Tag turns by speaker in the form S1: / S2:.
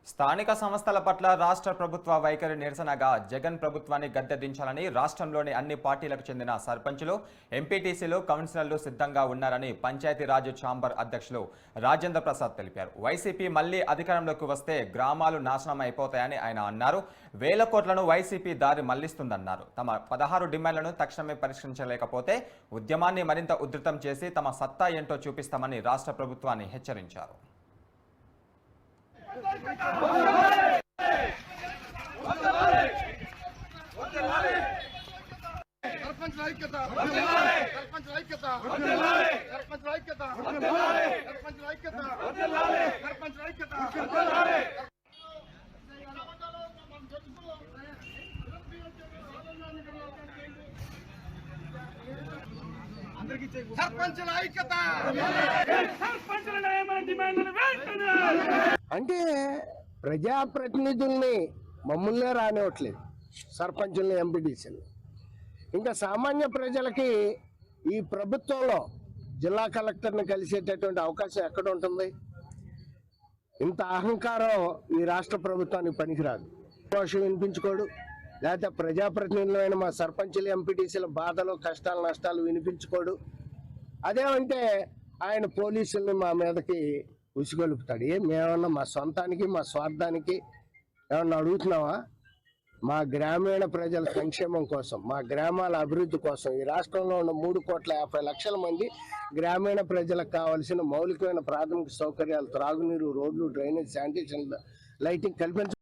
S1: స్థానిక సంస్థల పట్ల రాష్ట్ర ప్రభుత్వ వైఖరి నిరసనగా జగన్ ప్రభుత్వాన్ని గద్దెదించాలని రాష్ట్రంలోని అన్ని పార్టీలకు చెందిన సర్పంచులు, ఎంపీటీసీలు, కౌన్సిలర్లు సిద్ధంగా ఉన్నారని పంచాయతీరాజ్ ఛాంబర్ అధ్యక్షులు రాజేంద్ర ప్రసాద్ తెలిపారు. వైసీపీ మళ్లీ అధికారంలోకి వస్తే గ్రామాలు నాశనం అయిపోతాయని ఆయన అన్నారు. వేల కోట్లను వైసీపీ దారి మళ్లిస్తుందన్నారు. తమ 16 డిమాండ్లను తక్షణమే పరిష్కరించలేకపోతే ఉద్యమాన్ని మరింత ఉధృతం చేసి తమ సత్తా ఏంటో చూపిస్తామని రాష్ట్ర ప్రభుత్వాన్ని హెచ్చరించారు.
S2: అంటే ప్రజాప్రతినిధుల్ని మమ్మల్నే రానివ్వట్లేదు, సర్పంచుల్ని, ఎంపీటీసీని. ఇంకా సామాన్య ప్రజలకి ఈ ప్రభుత్వంలో జిల్లా కలెక్టర్ని కలిసేటటువంటి అవకాశం ఎక్కడ ఉంటుంది? ఇంత అహంకారం ఈ రాష్ట్ర ప్రభుత్వానికి పనికిరాదు. భాష వినిపించుకోడు, లేకపోతే ప్రజాప్రతినిధులైన మా సర్పంచులు, ఎంపీటీసీల బాధలు, కష్టాలు, నష్టాలు వినిపించుకోడు. అదేమంటే ఆయన పోలీసుల్ని మా మీదకి ఉసిగొలుపుతాడు. మేమన్నా మా సొంతానికి, మా స్వార్థానికి ఏమన్నా అడుగుతున్నావా? మా గ్రామీణ ప్రజల సంక్షేమం కోసం, మా గ్రామాల అభివృద్ధి కోసం, ఈ రాష్ట్రంలో ఉన్న 3,50,00,000 మంది గ్రామీణ ప్రజలకు కావాల్సిన మౌలికమైన ప్రాథమిక సౌకర్యాలు, త్రాగునీరు, రోడ్లు, డ్రైనేజ్, శానిటేషన్, లైటింగ్ కల్పించ